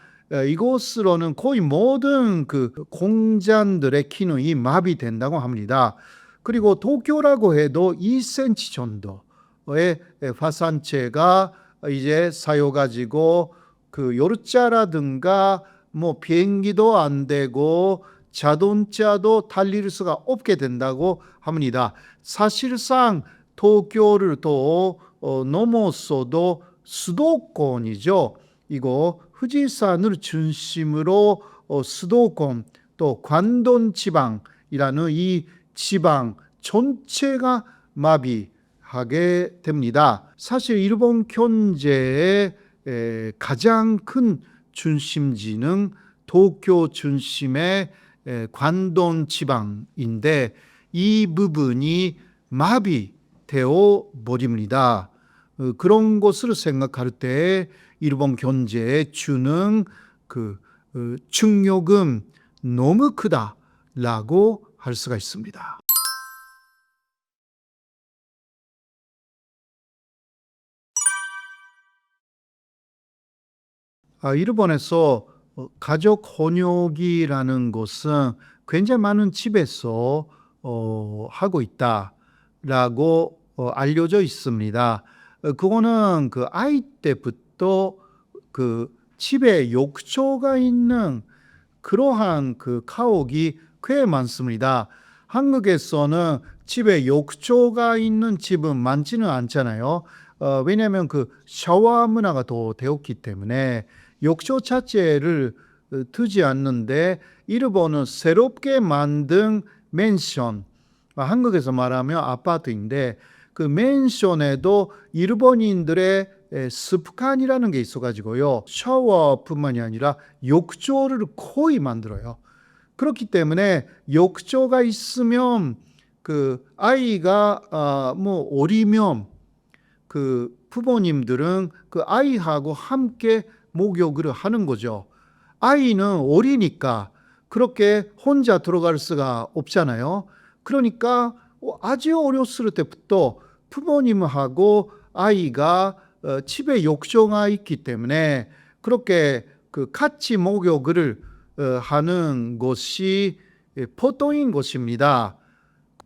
이곳으로는 거의 모든 그 공장들의 기능이 마비된다고 합니다. 그리고 도쿄라고 해도 2cm 정도의 화산재가 이제 쌓여가지고 그 열차라든가 뭐 비행기도 안 되고 자동차도 달릴 수가 없게 된다고 합니다. 사실상 도쿄를 또 넘어서도 수도권이죠. 이거富士山을 중심으로 수도권 또 관동 지방이라는 이 지방 전체가 마비하게 됩니다. 사실 일본 경제의 가장 큰 중심지는 도쿄 중심의 관동 지방인데 이 부분이 마비되어 버립니다. 그런 것을 생각할 때 일본 경제에 주는 그 충격은 너무 크다라고 할 수가 있습니다. 일본에서 가족 혼육이라는 것은 굉장히 많은 집에서 하고 있다라고 알려져 있습니다. 그거는 그 아이 때부터 그 집에 욕조가 있는 그러한 그 가옥이 꽤 많습니다. 한국에서는 집에 욕조가 있는 집은 많지는 않잖아요. 왜냐하면 그 샤워 문화가 더 되었기 때문에 욕조 자체를 두지 않는데 일본은 새롭게 만든 맨션, 한국에서 말하면 아파트인데 그 맨션에도 일본인들의 습관이라는 게 있어가지고요. 샤워뿐만이 아니라 욕조를 거의 만들어요. 그렇기 때문에 욕조가 있으면 그 아이가 뭐 어리면 그 부모님들은 그 아이하고 함께 목욕을 하는 거죠. 아이는 어리니까 그렇게 혼자 들어갈 수가 없잖아요. 그러니까 아주 어렸을 때부터 부모님하고 아이가 집에 욕조가 있기 때문에 그렇게 그 같이 목욕을 하는 것이 보통인 것입니다.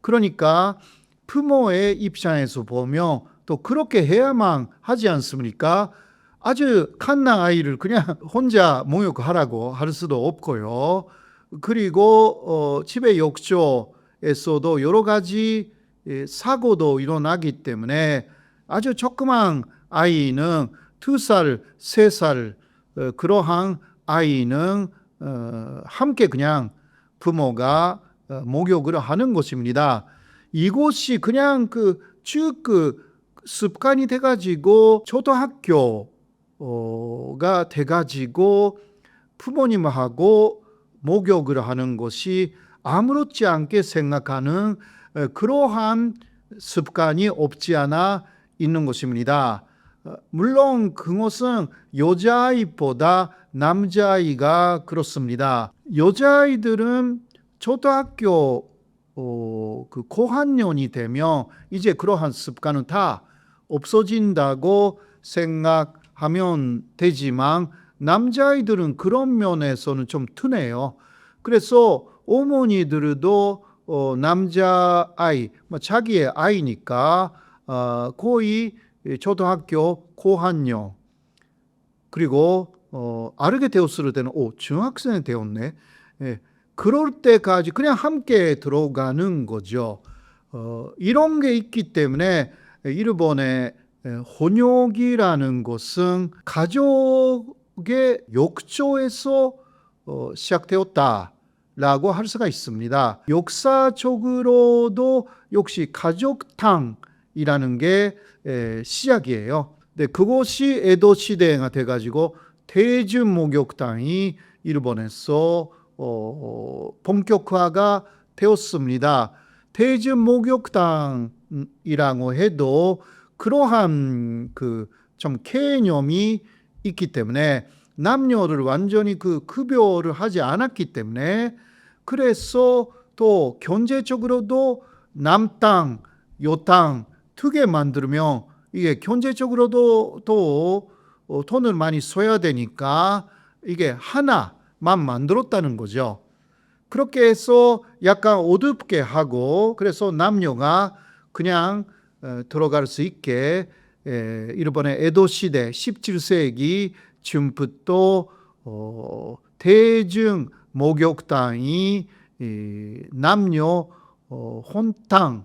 그러니까 부모의 입장에서 보면 또 그렇게 해야만 하지 않습니까? 아주 갓난 아이를 그냥 혼자 목욕하라고 할 수도 없고요. 그리고 집에 욕조에서도 여러 가지 사고도 일어나기 때문에 아주 조그만 아이는 2살, 3살 그러한 아이는 함께 그냥 부모가 목욕을 하는 것입니다. 이것이 그냥 쭉 습관이 돼가지고 초등학교가 돼가지고 부모님하고 목욕을 하는 것이 아무렇지 않게 생각하는 그러한 습관이 없지 않아 있는 것입니다. 물론 그것은 여자아이보다 남자아이가 그렇습니다. 여자아이들은 초등학교 그 고학년이 되면 이제 그러한 습관은 다 없어진다고 생각하면 되지만 남자아이들은 그런 면에서는 좀 둔해요. 그래서 어머니들도 남자아이, 자기의 아이니까 거의 초등학교 고학년 그리고 아르게 되었을 때는 중학생이 되었네. 그럴 때까지 그냥 함께 들어가는 거죠. 이런 게 있기 때문에 일본의 혼욕이라는 것은 가족 가족의 욕조에서 시작되었다라고 할 수가 있습니다. 역사적으로도 역시 가족탕이라는 게 시작이에요. 네, 그것이 에도 시대가 돼가지고 대중목욕탕이 일본에서 본격화가 되었습니다. 대중목욕탕이라고 해도 그러한 좀 개념이 있기 때문에 남녀를 완전히 구별을 하지 않았기 때문에 그래서 또 경제적으로도 남탕, 여탕 두 개 만들면 이게 경제적으로도 또 돈을 많이 써야 되니까 이게 하나만 만들었다는 거죠. 그렇게 해서 약간 어둡게 하고 그래서 남녀가 그냥 들어갈 수 있게 일본의 에도 시대 17세기 즈음부터 대중 목욕탕이 남녀 혼탕으로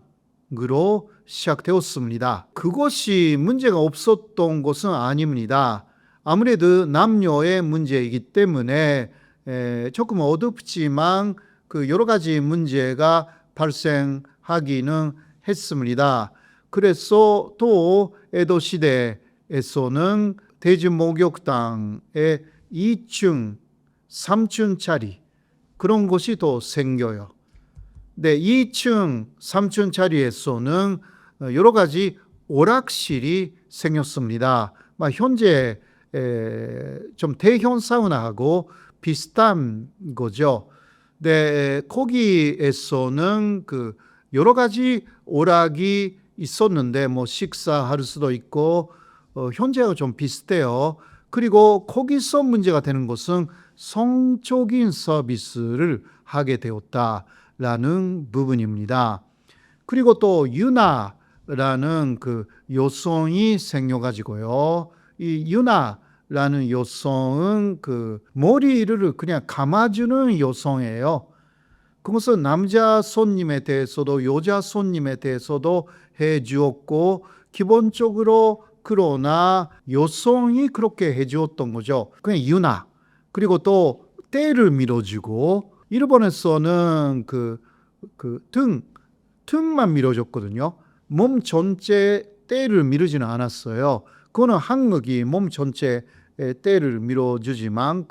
시작되었습니다. 그것이 문제가 없었던 것은 아닙니다. 아무래도 남녀의 문제이기 때문에 조금 어둡지만 여러 가지 문제가 발생하기는 했습니다. 그래서 또 에도 시대에서는 대중목욕탕에 2층, 3층짜리 그런 곳이 또 생겨요. 네, 2층, 3층짜리에서는 여러 가지 오락실이 생겼습니다. 현재 좀 대형 사우나하고 비슷한 거죠. 네, 거기에서는 여러 가지 오락이 있었는데 식사할 수도 있고 현재와 좀 비슷해요. 그리고 거기서 문제가 되는 것은 성적인 서비스를 하게 되었다라는 부분입니다. 그리고 또 유나라는 여성이 생겨가지고요. 이 유나라는 여성은 머리를 그냥 감아주는 여성이에요. 그것은 남자 손님에 대해서도 여자 손님에 대해서도 해주었고 기본적으로 그러나 여성이 그렇게 해주었던 거죠. 그냥 유나. 그리고 또 때를 밀어주고 일본에서는 등만 밀어줬거든요. 몸 전체 때를 미루지는 않았어요. 그거는 한국이 몸 전체 때를 밀어주지만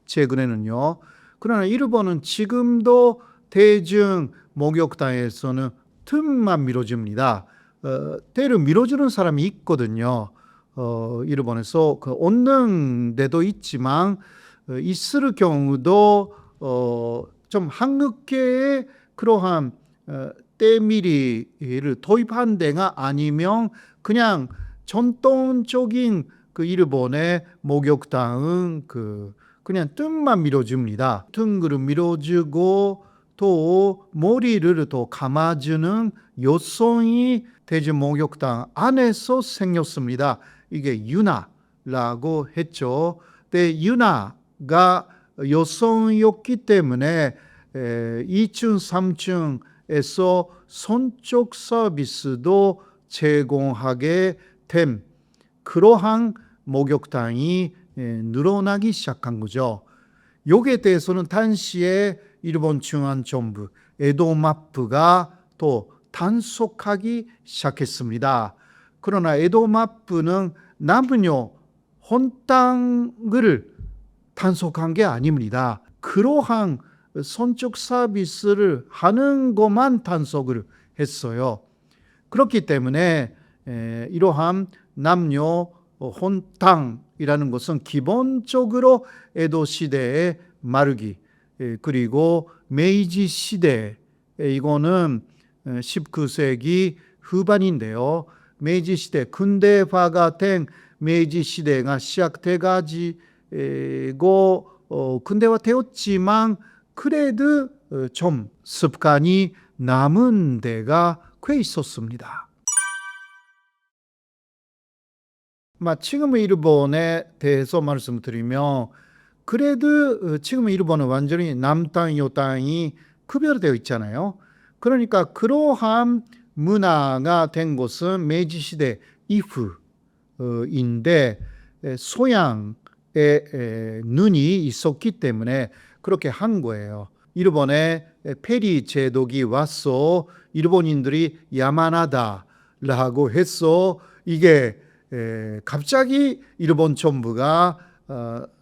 최근에는요. 그러나 일본은 지금도 대중 목욕탕에서는 틈만 밀어줍니다. 때를 밀어주는 사람이 있거든요. 일본에서 얻는 데도 있지만 있을 경우도 좀 한국계의 그러한 때밀이를 도입한 데가 아니면 그냥 전통적인 일본의 목욕탕은 그냥 뜸만 밀어줍니다. 등을 밀어주고 또 머리를 또 감아주는 여성이 대중 목욕탕 안에서 생겼습니다. 이게 유나라고 했죠. 근데 유나가 여성이었기 때문에 2층, 3층에서 성적 서비스도 제공하게 된 그러한 목욕탕이 늘어나기 시작한 거죠. 여기에 대해서는 당시에 일본 중앙정부 에도마프가 또 단속하기 시작했습니다. 그러나 에도마프는 남녀 혼탕을 단속한 게 아닙니다. 그러한 성적 서비스를 하는 것만 단속을 했어요. 그렇기 때문에 이러한 남녀 혼탕이라는 것은 기본적으로 에도 시대의 말기 그리고 메이지 시대 이거는 19세기 후반인데요. 메이지 시대 근대화가 된 메이지 시대가 시작돼가지고 근대화되었지만 그래도 좀 습관이 남은 데가 꽤 있었습니다. 지금의 일본에 대해서 말씀드리면 그래도 지금 일본은 완전히 남땅 여땅이 구별되어 있잖아요. 그러니까 그러한 문화가 된 것은 메이지 시대 이후인데 소양에서 눈이 있었기 때문에 그렇게 한 거예요. 일본에 페리 제독이 와서 일본인들이 야만하다라고 해서 이게 갑자기 일본 정부가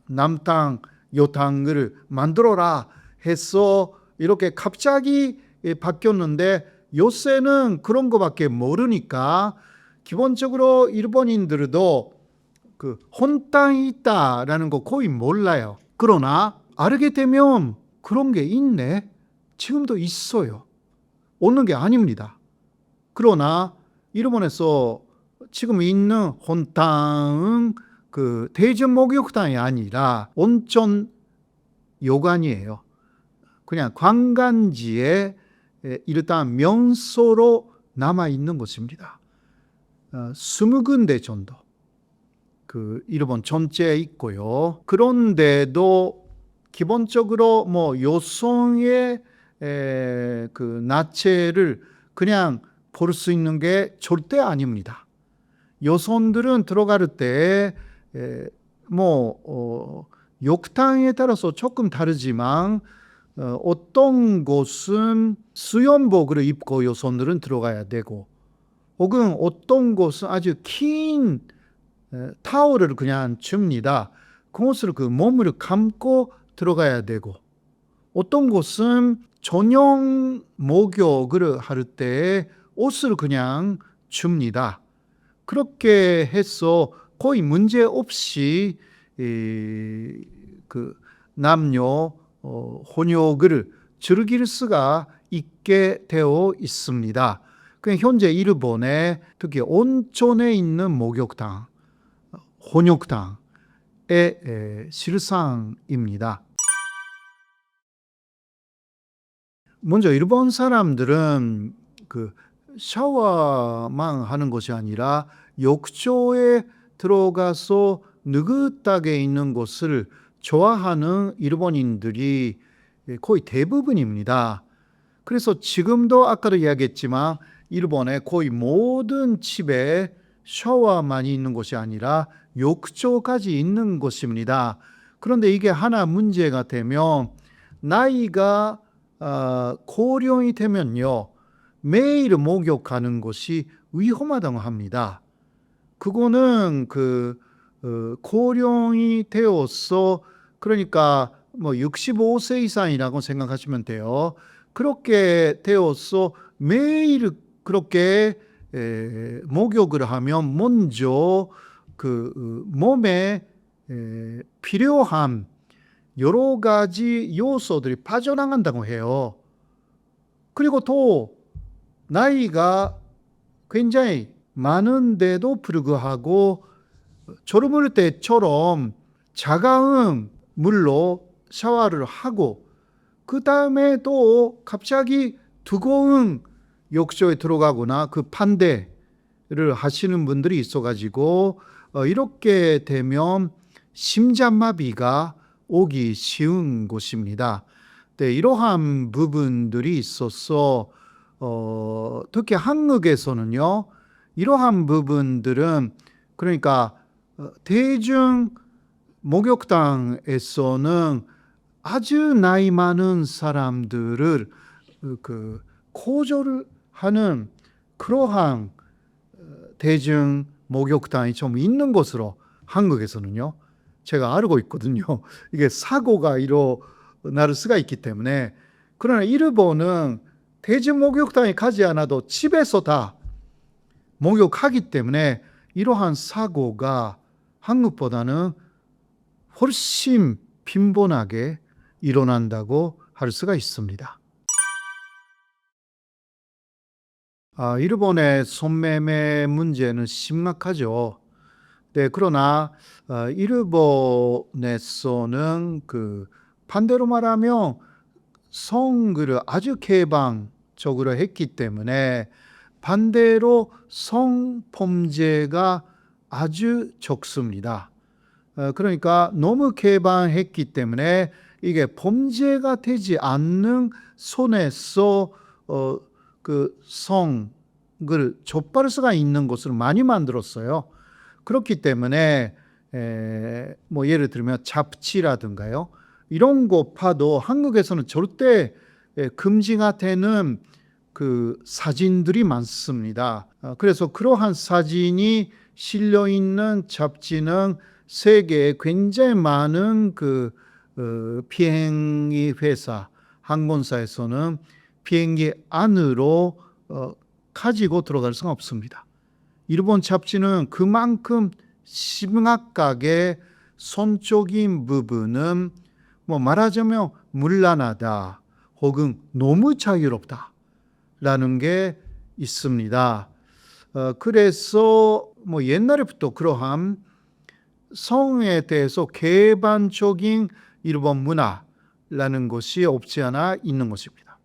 남탕 요탕을 만들어라 해서 이렇게 갑자기 바뀌었는데, 요새는 그런 거밖에 모르니까 기본적으로 일본인들도 그 혼탕이 있다라는 거 거의 몰라요. 그러나 알게 되면 그런 게 있네, 지금도 있어요, 없는 게 아닙니다. 그러나 일본에서 지금 있는 혼탕은 그 대전 목욕탕이 아니라 온천 요관이에요. 그냥 관광지에 일단 명소로 남아 있는 곳입니다. 20군데 정도 그 일본 전체에 있고요. 그런데도 기본적으로 뭐 여성의 그 나체를 그냥 볼 수 있는 게 절대 아닙니다. 여성들은 들어갈 때 욕탕에 따라서 조금 다르지만 어떤 곳은 수영복을 입고 여성들은 들어가야 되고, 혹은 어떤 곳은 아주 긴 타월을 그냥 줍니다. 그것을 그 몸을 감고 들어가야 되고, 어떤 곳은 전용 목욕을 할 때 옷을 그냥 줍니다. 그렇게 해서 거의 문제 없이 그 남녀 혼욕을 즐길 수가 있게 되어 있습니다. 현재 일본에 특히 온천에 있는 목욕탕, 혼욕탕의 실상입니다. 먼저 일본 사람들은 그 샤워만 하는 것이 아니라 욕조에 들어가서 느긋하게 있는 것을 좋아하는 일본인들이 거의 대부분입니다. 그래서 지금도 아까도 이야기했지만 일본의 거의 모든 집에 샤워만 있는 것이 아니라 욕조까지 있는 것입니다. 그런데 이게 하나 문제가 되면, 나이가 고령이 되면요, 매일 목욕하는 것이 위험하다고 합니다. 그거는 고령이 되어서, 그러니까 65세 이상이라고 생각하시면 돼요. 그렇게 되어서 매일 그렇게 목욕을 하면 먼저 그 몸에 필요한 여러 가지 요소들이 빠져나간다고 해요. 그리고 또 나이가 굉장히 많은데도 불구하고 졸음을 때처럼 차가운 물로 샤워를 하고, 그 다음에 또 갑자기 뜨거운 욕조에 들어가거나 그 반대를 하시는 분들이 있어가지고 이렇게 되면 심장마비가 오기 쉬운 곳입니다. 네, 이러한 부분들이 있어서 특히 한국에서는요, 이러한 부분들은, 그러니까 대중 목욕탕에서는 아주 나이 많은 사람들을 거절을 하는 그러한 대중 목욕탕이 좀 있는 것으로 한국에서는요, 제가 알고 있거든요. 이게 사고가 일어날 수가 있기 때문에. 그러나 일본은 대중 목욕탕에 가지 않아도 집에서 다 목욕하기 때문에 이러한 사고가 한국보다는 훨씬 빈번하게 일어난다고 할 수가 있습니다. 일본의 손매매 문제는 심각하죠. 네, 그러나 일본에서는 반대로 말하면 성을 아주 개방적으로 했기 때문에 반대로 성범죄가 아주 적습니다. 그러니까 너무 개방했기 때문에 이게 범죄가 되지 않는 선에서 성을 접할 수가 있는 곳을 많이 만들었어요. 그렇기 때문에 뭐 예를 들면 잡지라든가요. 이런 거 봐도 한국에서는 절대 금지가 되는 그 사진들이 많습니다. 그래서 그러한 사진이 실려 있는 잡지는 세계에 굉장히 많은 그 비행기 회사, 항공사에서는 비행기 안으로 가지고 들어갈 수가 없습니다. 일본 잡지는 그만큼 심각하게 성적인 부분은 뭐 말하자면 문란하다 혹은 너무 자유롭다 라는 게 있습니다. 그래서 뭐 옛날부터 그러한 성에 대해서 개방적인 일본 문화라는 것이 없지 않아 있는 것입니다.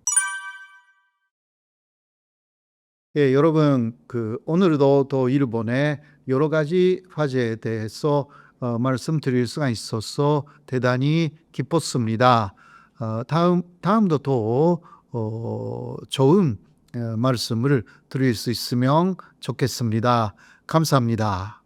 예, 여러분 오늘도 또 일본의 여러 가지 화제에 대해서 말씀드릴 수가 있어서 대단히 기뻤습니다. 다음도 또 좋은 말씀을 드릴 수 있으면 좋겠습니다. 감사합니다.